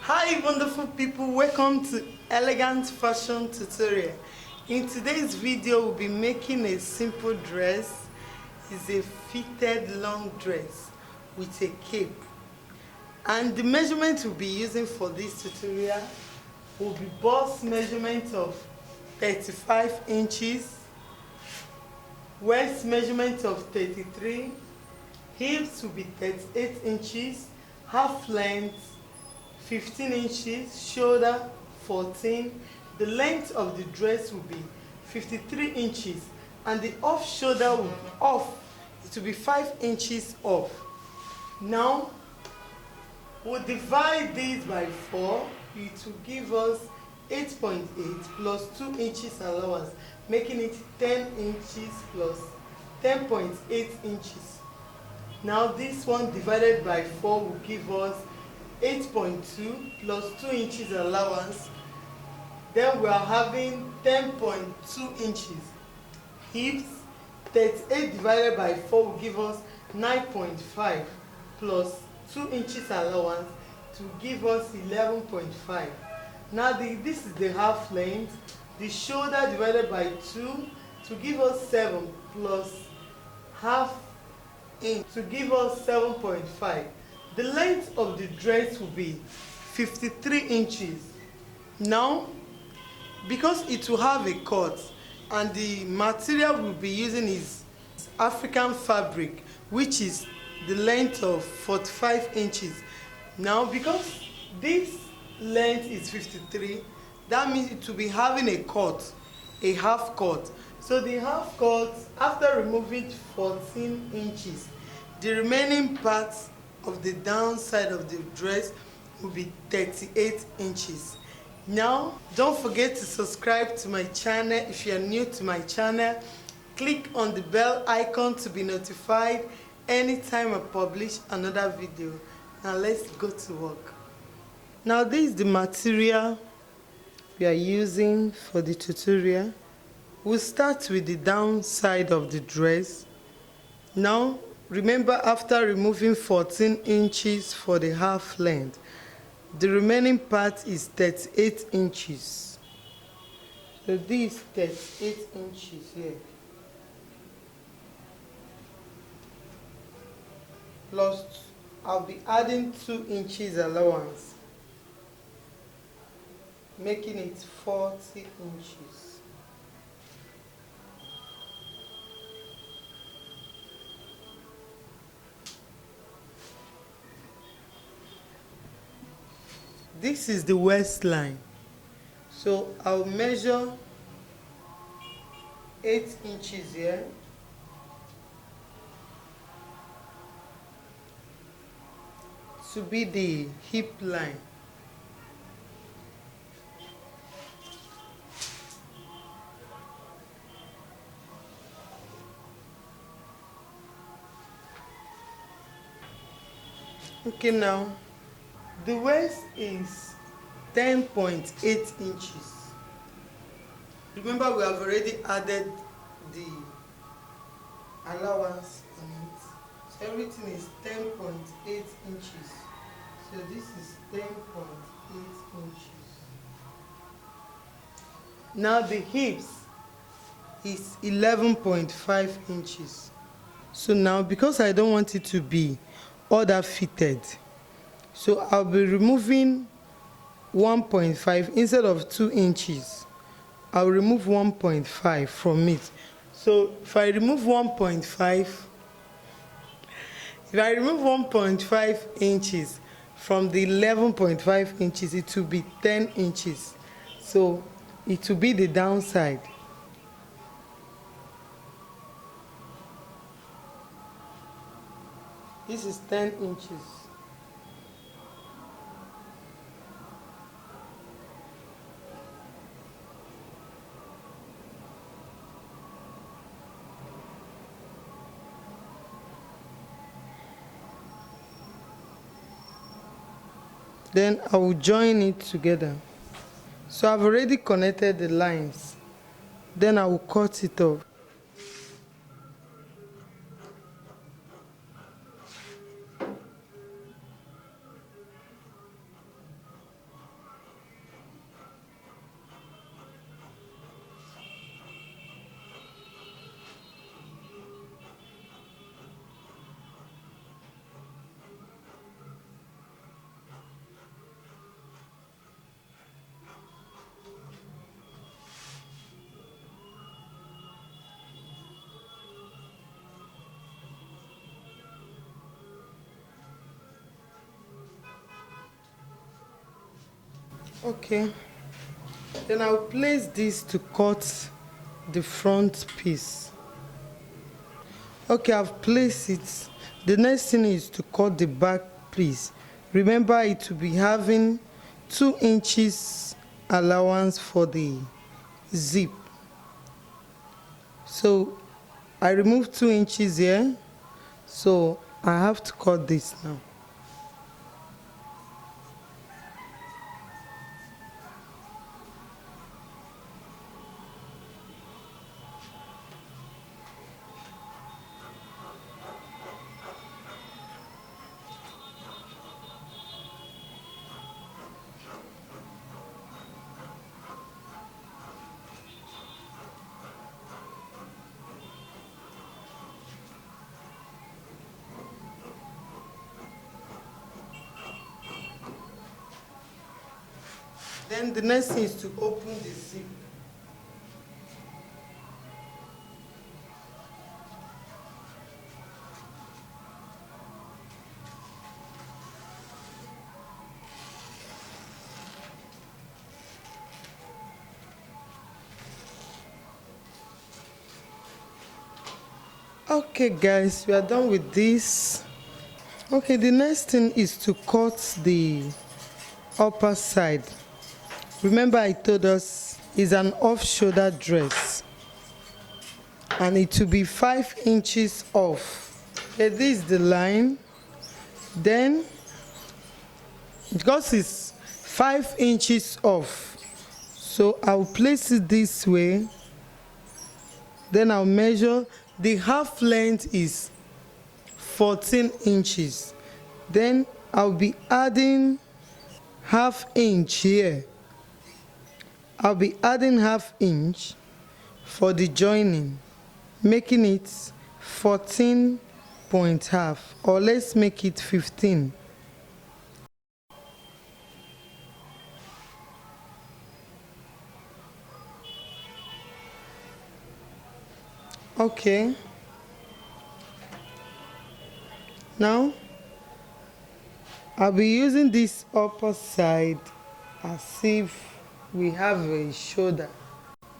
Hi wonderful people, welcome to Elegant Fashion Tutorial. In today's video we'll be making a simple dress. It's a fitted long dress with a cape, and the measurement we'll be using for this tutorial will be bust measurement of 35 inches, waist measurement of 33, hips will be 38 inches, half length 15 inches, shoulder 14. The length of the dress will be 53 inches, and the off shoulder will be off. It will be 5 inches off. Now we'll divide this by 4. It will give us 8.8 plus 2 inches allowance, making it 10 inches plus 10.8 inches. Now this one divided by 4 will give us 8.2 plus 2 inches allowance. Then we are having 10.2 inches. Hips 38 divided by 4 will give us 9.5 plus 2 inches allowance to give us 11.5. Now this is the half length. The shoulder divided by 2 to give us 7 plus half inch to give us 7.5. The length of the dress will be 53 inches. Now, because it will have a cut and the material we'll be using is African fabric, which is the length of 45 inches. Now, because this length is 53, that means it will be having a cut, a half cut. So the half cut, after removing 14 inches, the remaining parts of the downside of the dress will be 38 inches. Now don't forget to subscribe to my channel if you are new to my channel. Click on the bell icon to be notified anytime I publish another video. Now let's go to work. Now this is the material we are using for the tutorial. We'll start with the downside of the dress. Now remember, after removing 14 inches for the half length, the remaining part is 38 inches. So this 38 inches here. Plus, I'll be adding 2 inches allowance, making it 40 inches. This is the waistline, so I'll measure 8 inches here, to be the hip line. Okay, now the waist is 10.8 inches. Remember, we have already added the allowance on it. So everything is 10.8 inches. So this is 10.8 inches. Now the hips is 11.5 inches. So now, because I don't want it to be other fitted, so I'll be removing 1.5 instead of 2 inches. I'll remove 1.5 from it. So if I remove 1.5 inches from the 11.5 inches, it will be 10 inches. So it will be the downside. This is 10 inches. Then I will join it together. So I've already connected the lines. Then I will cut it off. Okay, then I'll place this to cut the front piece. Okay, I've placed it. The next thing is to cut the back piece. Remember, it will be having 2 inches allowance for the zip. So I removed 2 inches here, so I have to cut this now. Then the next thing is to open the zip. Okay guys, we are done with this. Okay, the next thing is to cut the upper side. Remember, I told us it's an off-shoulder dress and it will be 5 inches off. Okay, this is the line. Then because it's 5 inches off, so I'll place it this way. Then I'll measure. The half length is 14 inches. Then I'll be adding ½ inch here. I'll be adding ½ inch for the joining, making it 14.5, or let's make it 15. Okay, now I'll be using this upper side as if we have a shoulder.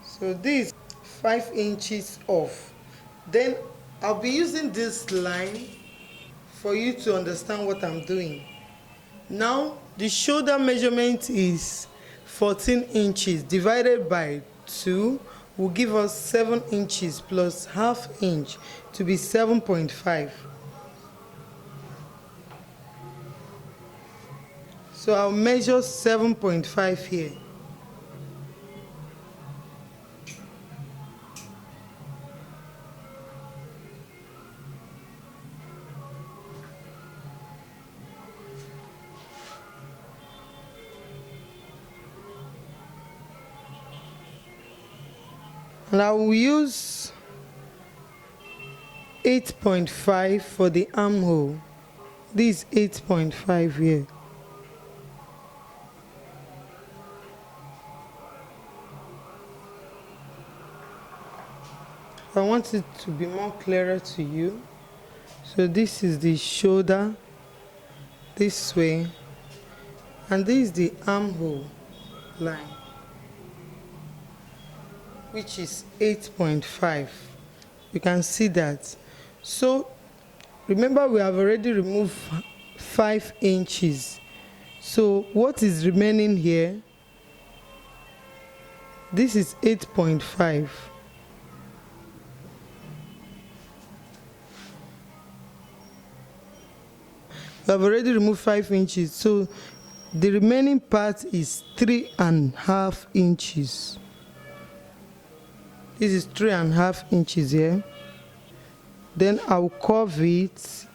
So this 5 inches off. Then I'll be using this line for you to understand what I'm doing. Now the shoulder measurement is 14 inches divided by 2 will give us 7 inches plus ½ inch to be 7.5. So I'll measure 7.5 here. And I will use 8.5 for the armhole. This 8.5 here. I want it to be more clearer to you. So this is the shoulder this way, and this is the armhole line, which is 8.5. You can see that. So remember, we have already removed 5 inches. So what is remaining here? This is 8.5. We have already removed 5 inches. So the remaining part is 3.5 inches. This is 3.5 inches here. Then I'll curve it.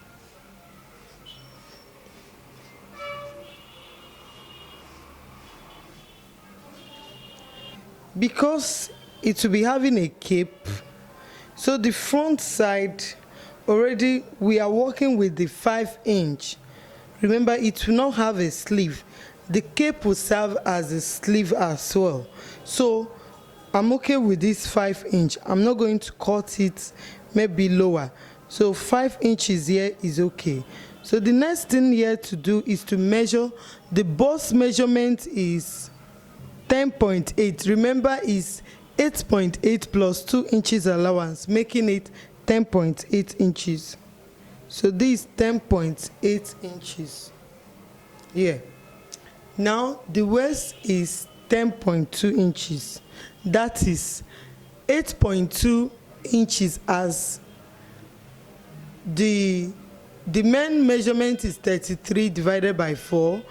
Because it will be having a cape, so the front side already we are working with the 5 inch. Remember, it will not have a sleeve. The cape will serve as a sleeve as well. So I'm okay with this 5 inch. I'm not going to cut it maybe lower. So 5 inches here is okay. So the next thing here to do is to measure. The bust measurement is 10.8. Remember, is 8.8 plus 2 inches allowance, making it 10.8 inches. So this is 10.8 inches here. Now the waist is 10.2 inches. That is 8.2 inches as the main measurement is 33 divided by 4.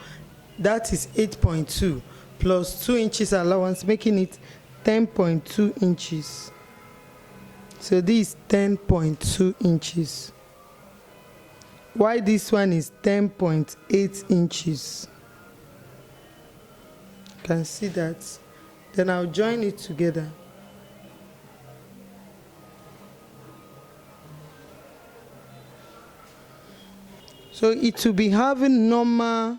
That is 8.2 plus 2 inches allowance, making it 10.2 inches. So this is 10.2 inches. Why this one is 10.8 inches? You can see that. Then I'll join it together. So it will be having normal,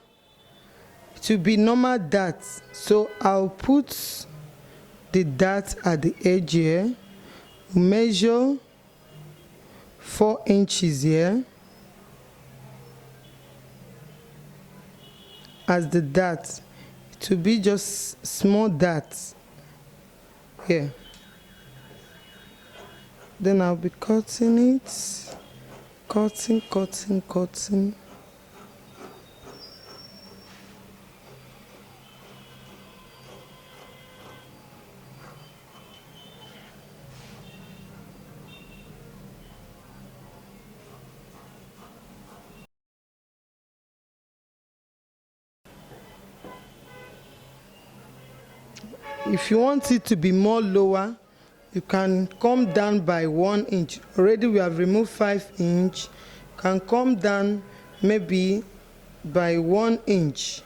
it will be normal darts. So I'll put the dart at the edge here. Measure 4 inches here as the dart. It will be just small darts here. Then I'll be cutting it, cutting. If you want it to be more lower, you can come down by 1 inch. Already we have removed 5 inch. You can come down maybe by 1 inch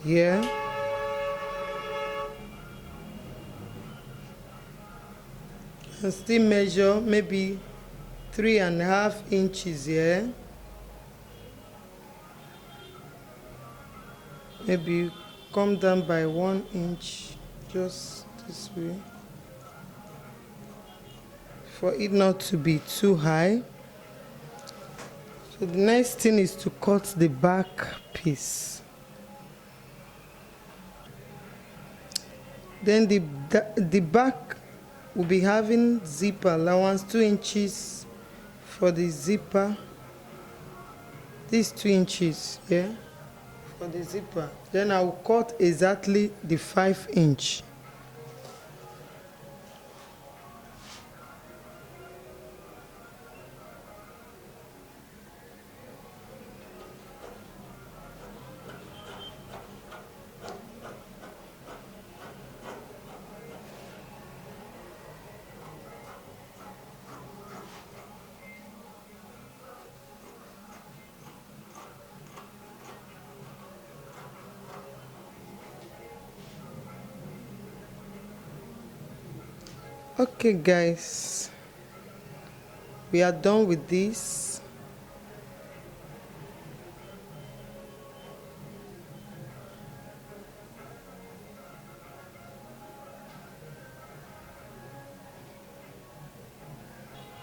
here. And still measure maybe 3.5 inches here. Maybe come down by 1 inch, just this way, for it not to be too high. So the next thing is to cut the back piece. Then the back will be having zipper allowance, 2 inches for the zipper. These 2 inches here for the zipper. Then I will cut exactly the 5 inch. Okay guys, we are done with this.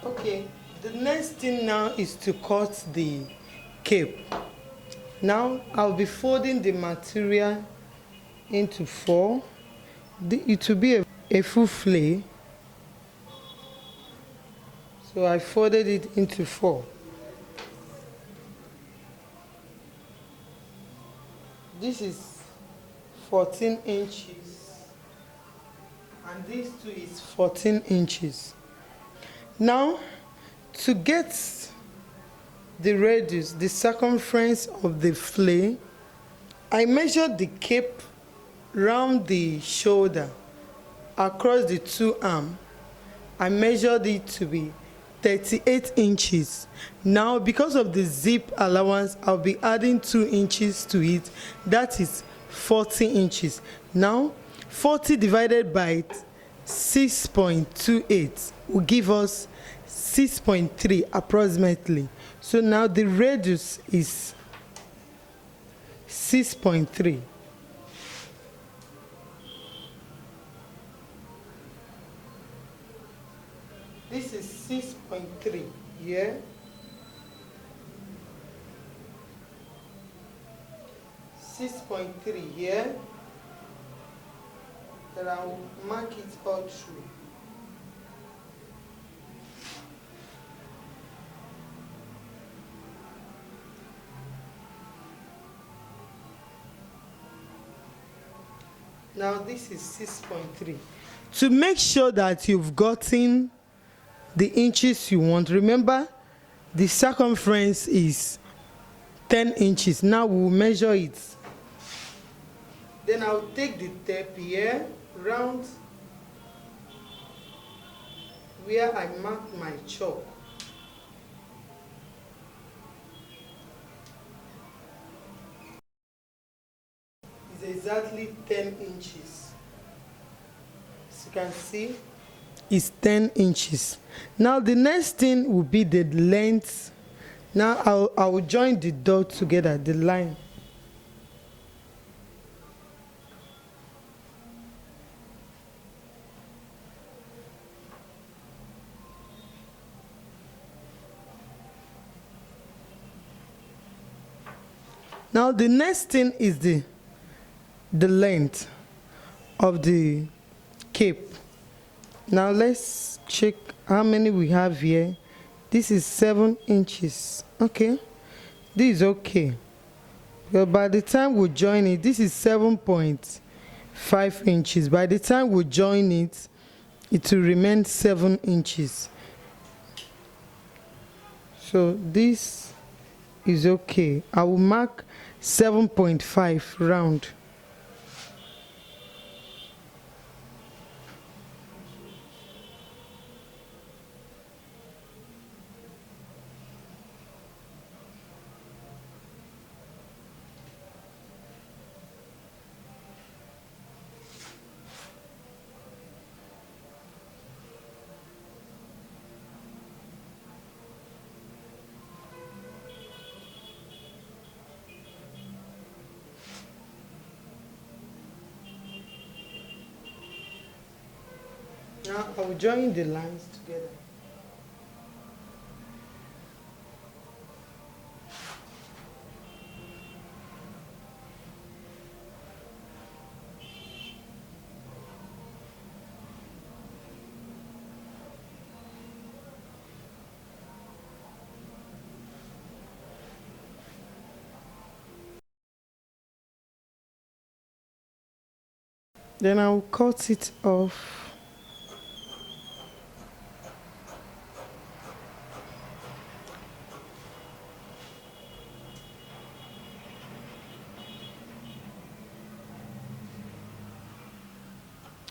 Okay, the next thing now is to cut the cape. Now I'll be folding the material into 4. It will be a full flay. So I folded it into 4. This is 14 inches. And this too is 14 inches. Now, to get the radius, the circumference of the flay, I measured the cape round the shoulder, across the 2 arms. I measured it to be 38 inches. Now, because of the zip allowance, I'll be adding 2 inches to it. That is 40 inches. Now, 40 divided by 6.28 will give us 6.3 approximately. So now the radius is 6.3. This is 6.3 here. 6.3 here. Then I'll mark it all through. Now this is 6.3. To make sure that you've gotten the inches you want, remember the circumference is 10 inches. Now we'll measure it. Then I'll take the tape here, round where I marked my chalk. It's exactly 10 inches. As you can see, it's 10 inches. Now the next thing will be the length. Now I'll join the dot together, the line. Now the next thing is the length of the cape. Now let's check how many we have here. This is 7 inches. Okay, this is okay. But by the time we join it, this is 7.5 inches. By the time we join it, it will remain 7 inches. So this is okay. I will mark 7.5 round. Now I will join the lines together. Then I will cut it off.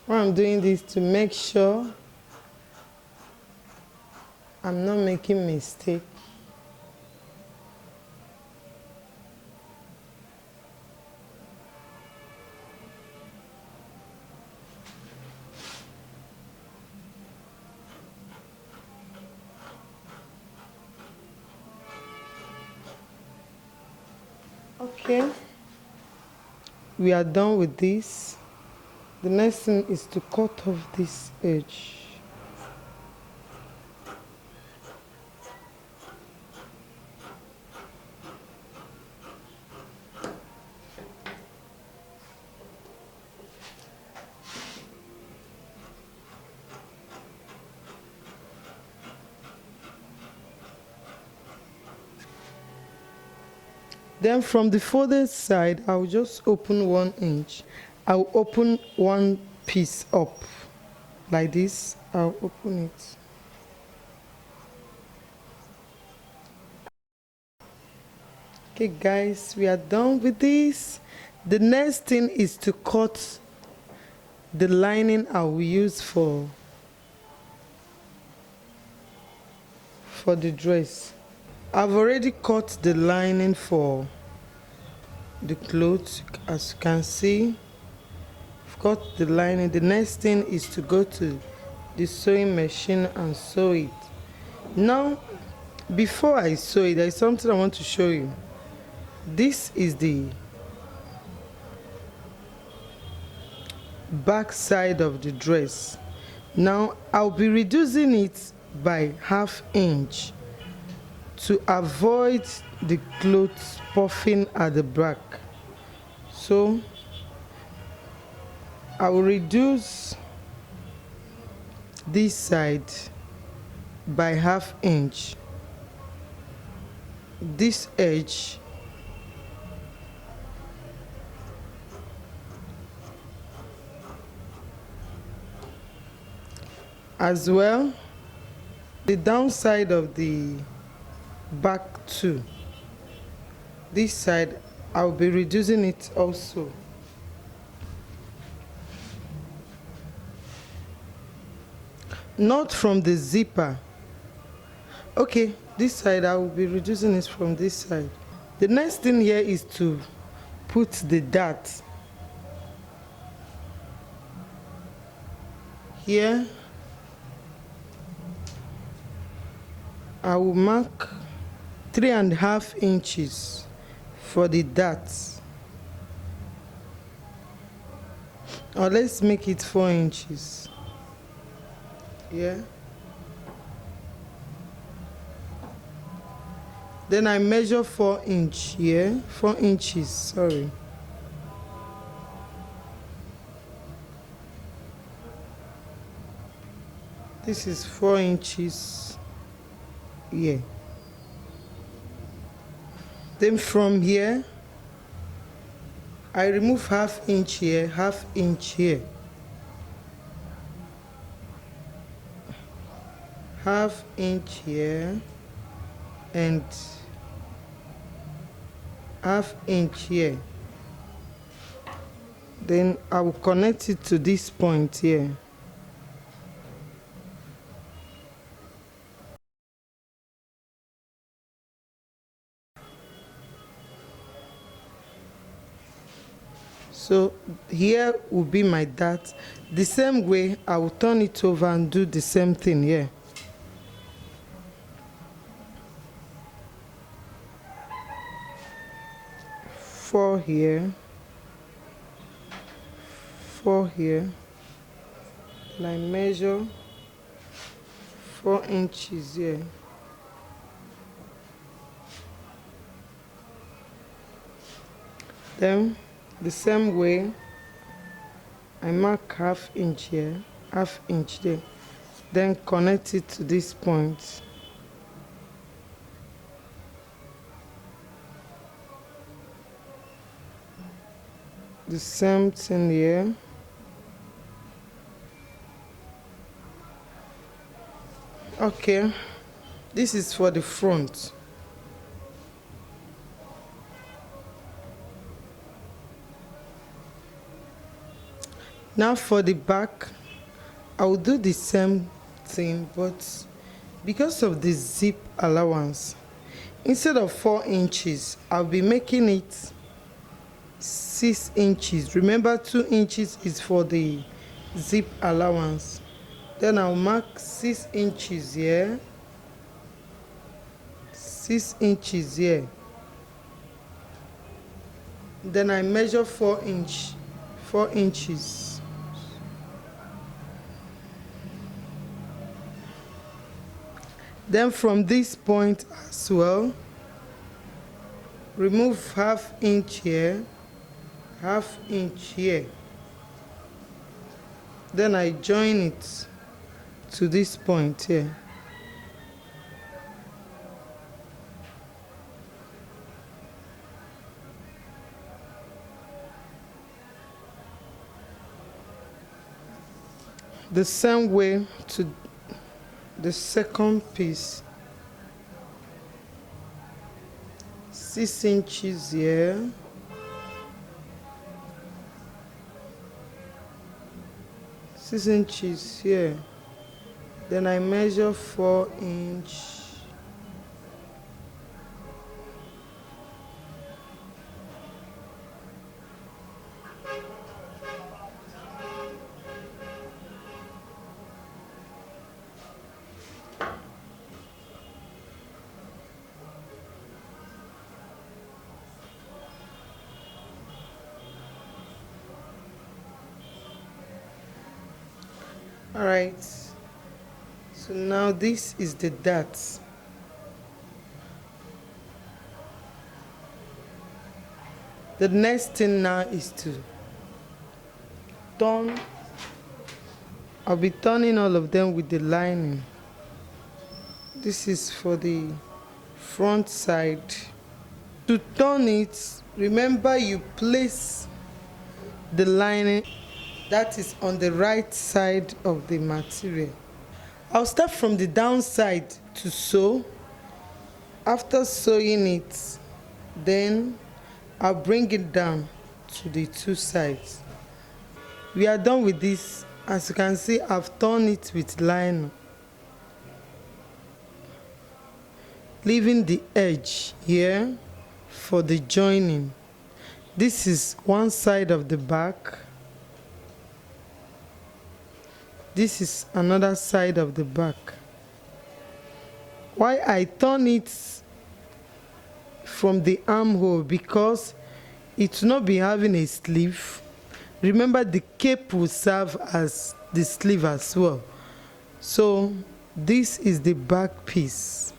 I'm doing this to make sure I'm not making mistake. Okay, we are done with this. The next thing is to cut off this edge. Then from the folded side, I'll just open 1 inch. I'll open one piece up like this. I'll open it. Okay guys, we are done with this. The next thing is to cut the lining I will use for the dress. I've already cut the lining for the clothes. As you can see, I've cut the lining. The next thing is to go to the sewing machine and sew it. Now, before I sew it, there is something I want to show you. This is the back side of the dress. Now I'll be reducing it by ½ inch to avoid the clothes puffing at the back. So I will reduce this side by 1/2 inch. This edge as well, the downside of the back too. This side I'll be reducing it also. Not from the zipper. Okay, this side I will be reducing it from this side. The next thing here is to put the dart. Here I will mark 3.5 inches for the dart, or let's make it 4 inches. Yeah. Then I measure 4 inch here, 4 inches, sorry. This is 4 inches here. Then from here, I remove 1/2 inch here, 1/2 inch here. 1/2 inch here and 1/2 inch here. Then I will connect it to this point here. So here will be my dart. The same way I will turn it over and do the same thing here. Four here, 4 here, and I measure 4 inches here. Then the same way I mark 1/2 inch here, 1/2 inch there, then connect it to this point. The same thing here. Okay, this is for the front. Now for the back, I will do the same thing, but because of the zip allowance, instead of 4 inches, I'll be making it 6 inches. Remember, 2 inches is for the zip allowance. Then I'll mark 6 inches here, 6 inches here. Then I measure 4 inches. Then from this point as well, remove 1/2 inch here, 1/2 inch here. Then I join it to this point here. The same way to the second piece. 6 inches here. 6 inches here. Then I measure 4 inch. All right, so now this is the dart. The next thing now is to turning all of them with the lining. This is for the front side. To turn it, remember you place the lining that is on the right side of the material. I'll start from the downside to sew. After sewing it, then I'll bring it down to the two sides. We are done with this. As you can see, I've turned it with lining, leaving the edge here for the joining. This is one side of the back. This is another side of the back. Why I turn it from the armhole? Because it will not be having a sleeve. Remember, the cape will serve as the sleeve as well. So this is the back piece.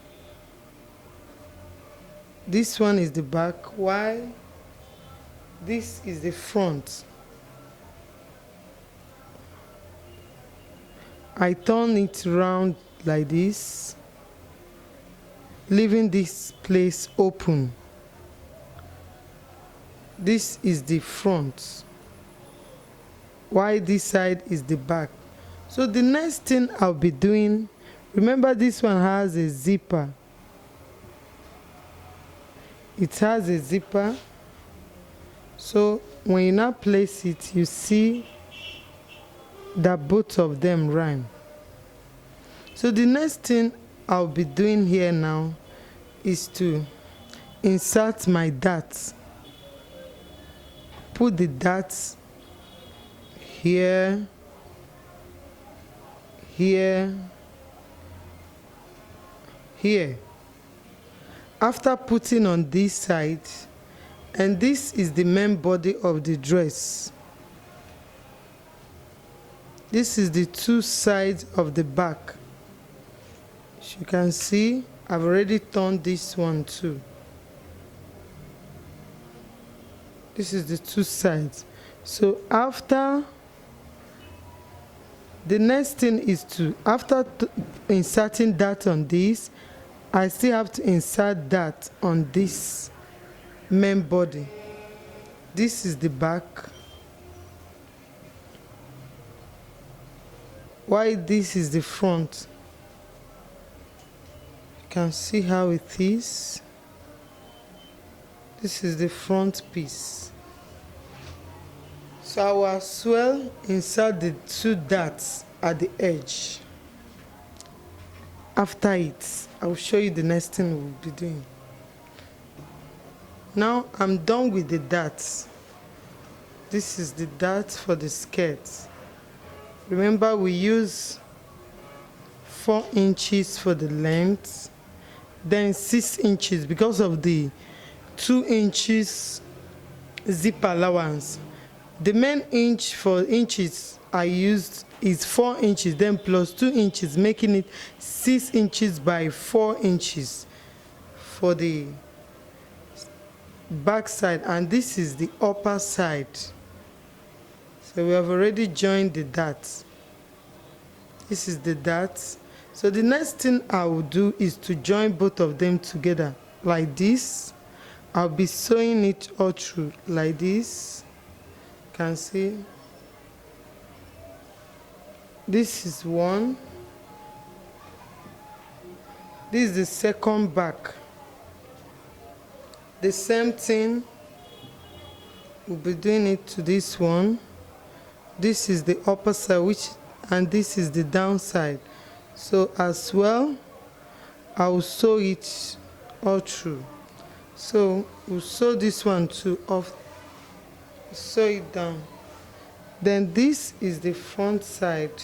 This one is the back, while this is the front. I turn it round like this, leaving this place open. This is the front, while this side is the back. So the next thing I'll be doing, remember this one has a zipper. It has a zipper. So when you now place it, you see that both of them rhyme. So the next thing I'll be doing here now is to insert my darts. Put the darts here, here, here. After putting on this side, and this is the main body of the dress. This is the two sides of the back. As you can see, I've already turned this one too. This is the two sides. So after, the next thing is to, after inserting that on this, I still have to insert that on this main body. This is the back, while this is the front. You can see how it is. This is the front piece. So I will as well insert the two darts at the edge. After it, I will show you the next thing we'll be doing. Now I'm done with the darts. This is the dart for the skirt. Remember, we use 4 inches for the length, then 6 inches because of the 2 inches zip allowance. The main inch for inches I used is 4 inches, then plus 2 inches, making it 6 inches by 4 inches for the back side, and this is the upper side. So we have already joined the darts. This is the darts. So the next thing I will do is to join both of them together like this. I'll be sewing it all through like this. You can see this is one. This is the second back. The same thing, we'll be doing it to this one. This is the upper side, and this is the downside. So as well, I will sew it all through. So we'll sew this one too off, sew it down. Then this is the front side,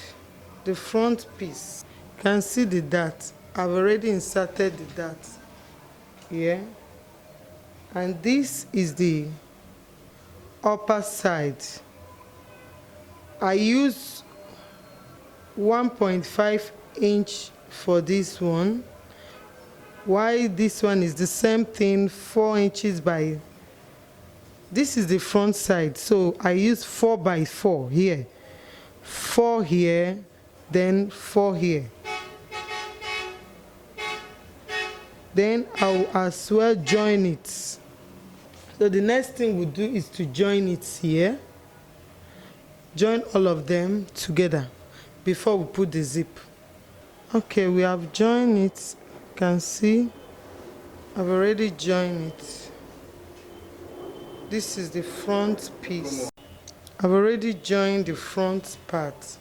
the front piece. You can see the dart. I've already inserted the dart here. And this is the upper side. I use 1.5 inch for this one, while this one is the same thing, 4 inches by This is the front side, so I use 4 by 4 here, 4 here, then 4 here. Then I'll as well join it. So the next thing we'll do is to join it here, join all of them together before we put the zip. Okay, we have joined it. You can see I've already joined it. This is the front piece. I've already joined the front part.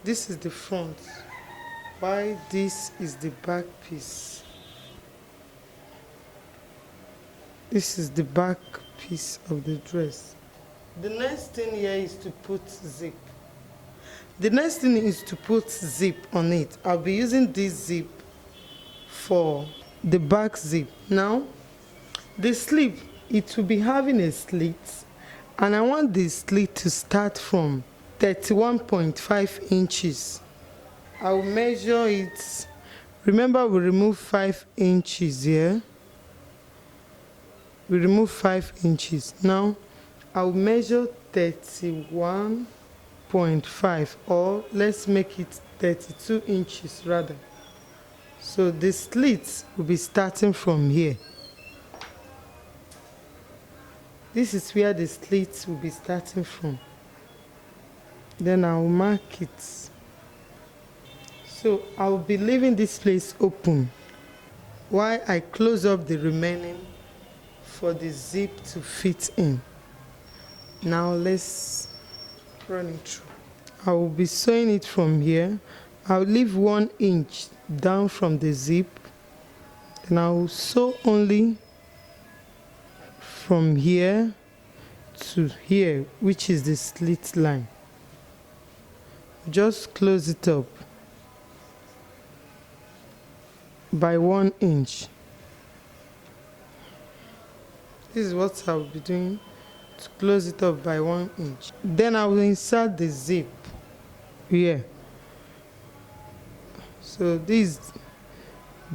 This is the front, while this is the back piece. This is the back piece of the dress. The next thing here is to put zip. The next thing is to put zip on it. I'll be using this zip for the back zip. Now, the sleeve, it will be having a slit, and I want the slit to start from 31.5 inches. I'll measure it. Remember, we remove 5 inches here. We remove 5 inches. Now, I'll measure 31.5, or let's make it 32 inches rather. So the slits will be starting from here. This is where the slits will be starting from. Then I'll mark it. So I'll be leaving this place open while I close up the remaining for the zip to fit in. Now let's run it through. I will be sewing it from here. I'll leave 1 inch down from the zip, and I'll sew only from here to here, which is the slit line. Just close it up by 1 inch. This is what I'll be doing to close it up by 1 inch. Then I will insert the zip here. So this,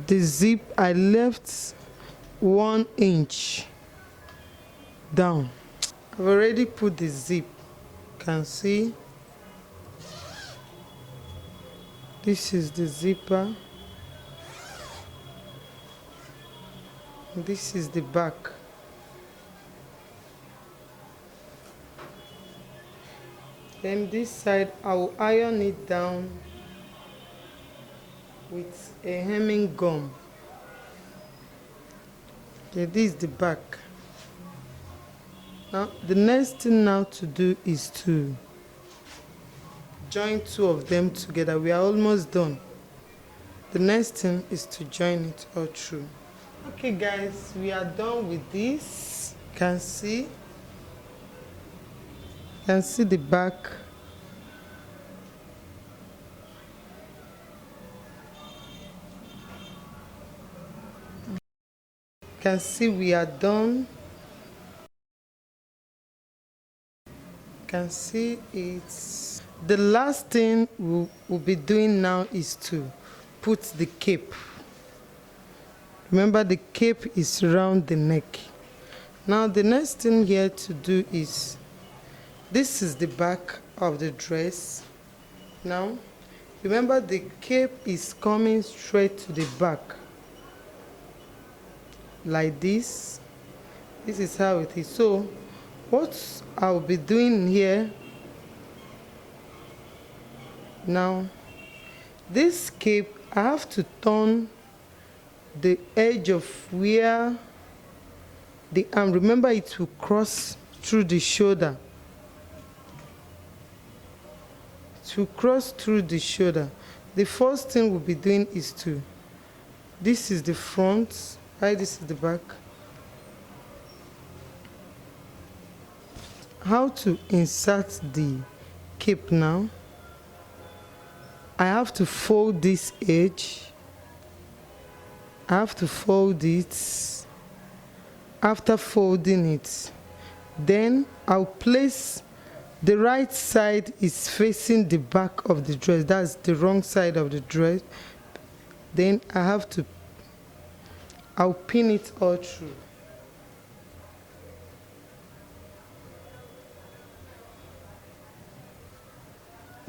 the zip, I left 1 inch down. I've already put the zip. You can see this is the zipper. This is the back. Then this side, I will iron it down with a hemming gum. Okay, this is the back. Now, the next thing now to do is to join 2 of them together. We are almost done. The next thing is to join it all through. Okay guys, we are done with this. You can see the back. You can see we are done. You can see it's the last thing we'll be doing now is to put the cape. Remember, the cape is around the neck. Now the next thing here to do is, this is the back of the dress. Now remember, the cape is coming straight to the back like this. This is how it is. So what I'll be doing here now, this cape, I have to turn the edge of where the arm, remember, it will cross through the shoulder. It will cross through the shoulder. The first thing we'll be doing is to, this is the front, right? This is the back. How to insert the cape now? I have to fold this edge. I have to fold it. After folding it, then I'll place, the right side is facing the back of the dress. That's the wrong side of the dress. Then I'll pin it all through.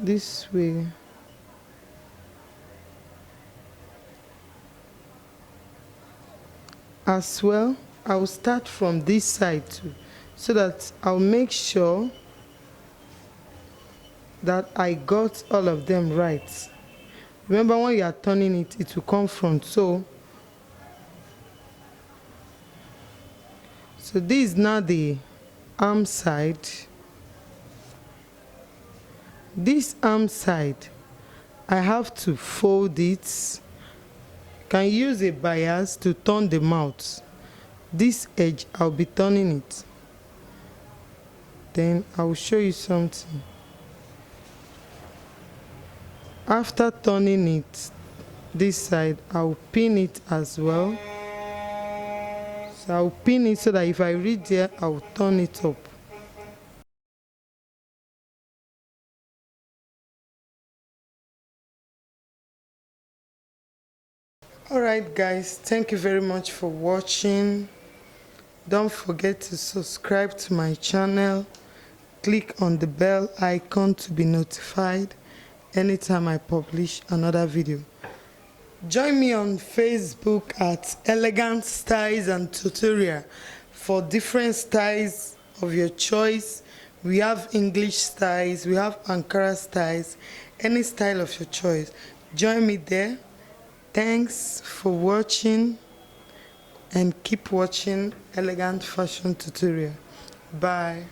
this way. As well, I will start from this side too, so that I'll make sure that I got all of them right. Remember, when you are turning it, it will come front. So this is now the arm side. This arm side, I have to fold it. Can use a bias to turn the mouth. This edge, I'll be turning it. Then I'll show you something. After turning it this side, I'll pin it as well. So I'll pin it so that if I reach there, I'll turn it up. Alright guys, thank you very much for watching. Don't forget to subscribe to my channel. Click on the bell icon to be notified anytime I publish another video. Join me on Facebook at Elegant Styles and Tutorial for different styles of your choice. We have English styles, we have Ankara styles, any style of your choice. Join me there. Thanks for watching and keep watching Elegant Fashion Tutorial. Bye.